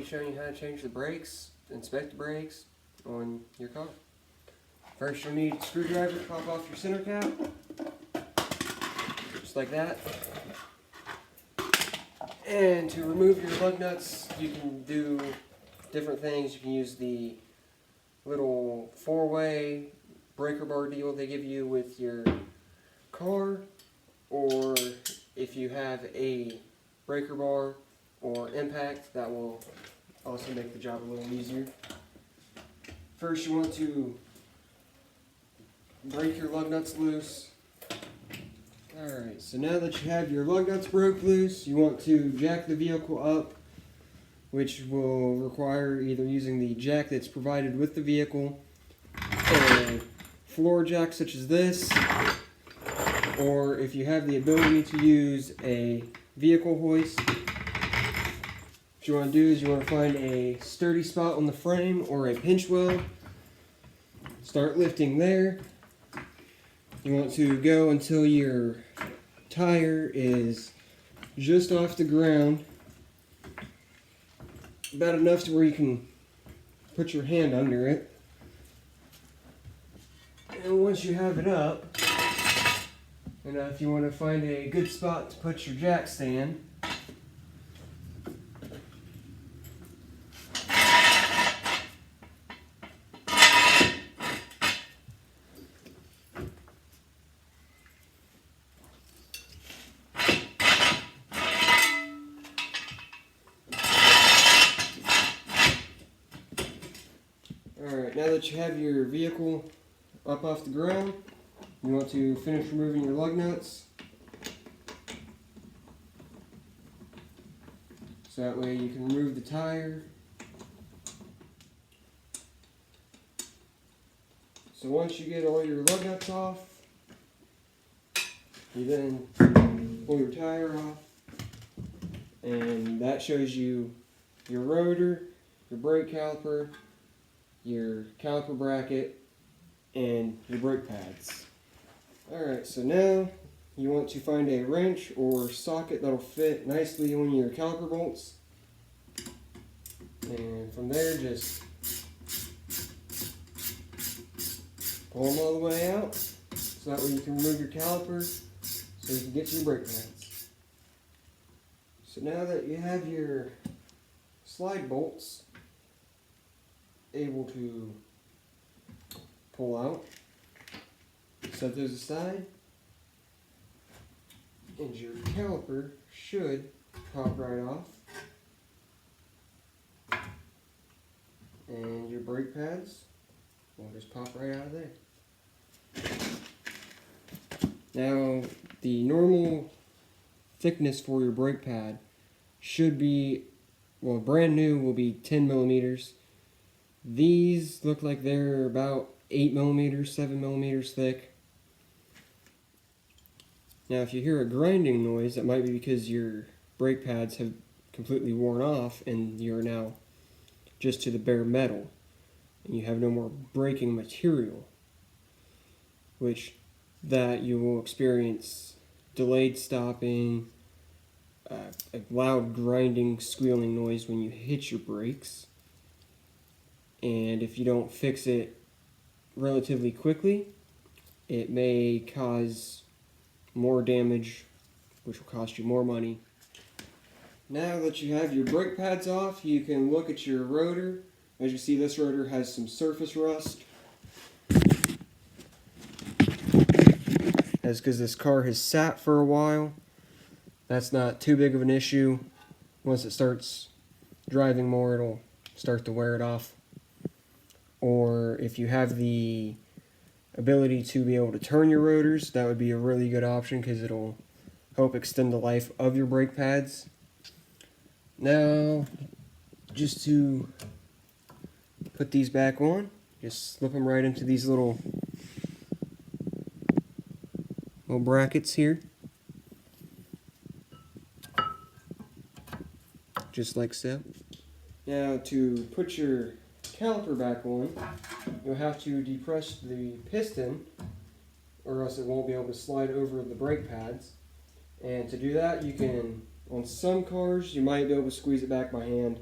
showing you how to change the brakes, inspect the brakes on your car. First you'll need a screwdriver to pop off your center cap, just like that. And to remove your lug nuts, you can do different things. You can use the little 4-way breaker bar deal they give you with your car, or if you have a breaker bar or impact, that will also make the job a little easier. First you want to break your lug nuts loose. Alright, so now that you have your lug nuts broke loose, you want to jack the vehicle up, which will require either using the jack that's provided with the vehicle, a floor jack such as this, or if you have the ability to use a vehicle hoist. What you want to do is you want to find a sturdy spot on the frame or a pinch weld. Start lifting there. You want to go until your tire is just off the ground, about enough to where you can put your hand under it. And once you have it up, and if you want to find a good spot to put your jack stand, alright, now that you have your vehicle up off the ground, you want to finish removing your lug nuts. So that way you can remove the tire. So once you get all your lug nuts off, you then pull your tire off, and that shows you your rotor, your brake caliper, your caliper bracket, and your brake pads. Alright, so now you want to find a wrench or socket that'll fit nicely on your caliper bolts. And from there, just pull them all the way out, so that way you can remove your caliper so you can get to your brake pads. So now that you have your slide bolts able to pull out, set those aside, and your caliper should pop right off, and your brake pads will just pop right out of there. Now, the normal thickness for your brake pad should be, well, brand new will be 10 millimeters. These look like they're about 8 millimeters, 7 millimeters thick. Now if you hear a grinding noise, that might be because your brake pads have completely worn off and you're now just to the bare metal and you have no more braking material, which that you will experience delayed stopping, a loud grinding, squealing noise when you hit your brakes, and if you don't fix it relatively quickly, it may cause more damage, which will cost you more money. Now that you have your brake pads off, you can look at your rotor. As you see, this rotor has some surface rust. That's because this car has sat for a while. That's not too big of an issue. Once it starts driving more, it'll start to wear it off. Or if you have the ability to be able to turn your rotors, that would be a really good option because it'll help extend the life of your brake pads. Now, just to put these back on, just slip them right into these little brackets here, just like so. Now to put your caliper back on, you'll have to depress the piston or else it won't be able to slide over the brake pads. And to do that, you can, on some cars, you might be able to squeeze it back by hand.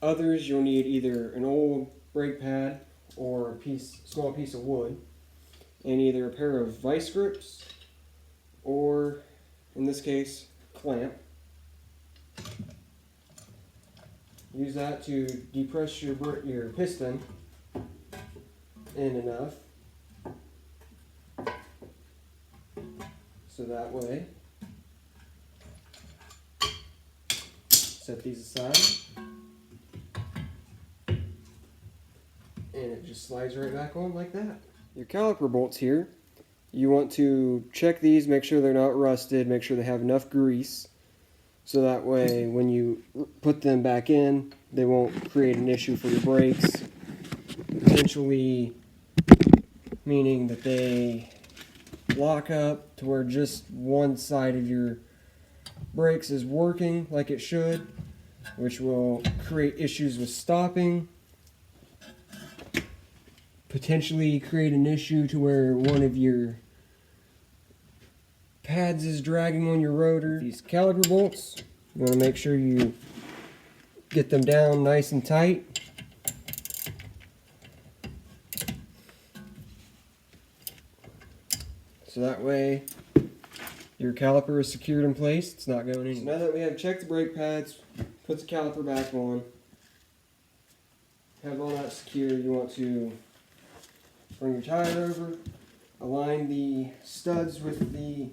Others, you'll need either an old brake pad or a small piece of wood, and either a pair of vice grips or, in this case, clamp. Use that to depress your piston in enough, so that way. Set these aside, and it just slides right back on like that. Your caliper bolts here, you want to check these, make sure they're not rusted, make sure they have enough grease, so that way when you put them back in, they won't create an issue for your brakes, potentially meaning that they lock up to where just one side of your brakes is working like it should, which will create issues with stopping, potentially create an issue to where one of your pads is dragging on your rotor. These caliper bolts, you want to make sure you get them down nice and tight. So that way your caliper is secured in place, it's not going anywhere. So now that we have checked the brake pads, put the caliper back on, have all that secure, you want to bring your tire over, align the studs with the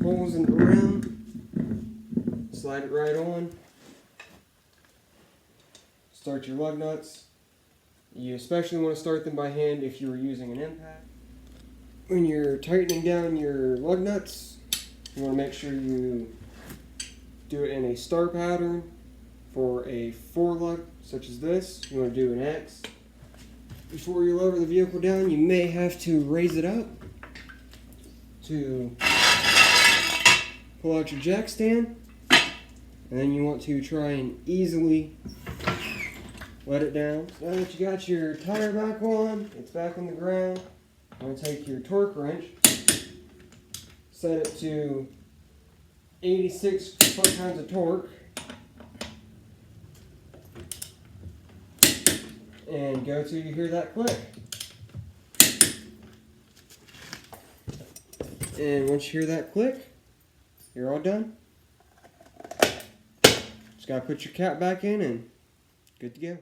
holes in the rim, slide it right on, start your lug nuts. You especially want to start them by hand if you were using an impact. When you're tightening down your lug nuts, you want to make sure you do it in a star pattern. For a 4 lug such as this, you want to do an X. Before you lower the vehicle down, you may have to raise it up to pull out your jack stand, and then you want to try and easily let it down. Now that you got your tire back on, it's back on the ground, I'm going to take your torque wrench, set it to 86 foot-pounds of torque, and go till you hear that click. And once you hear that click, you're all done. Just gotta put your cap back in and good to go.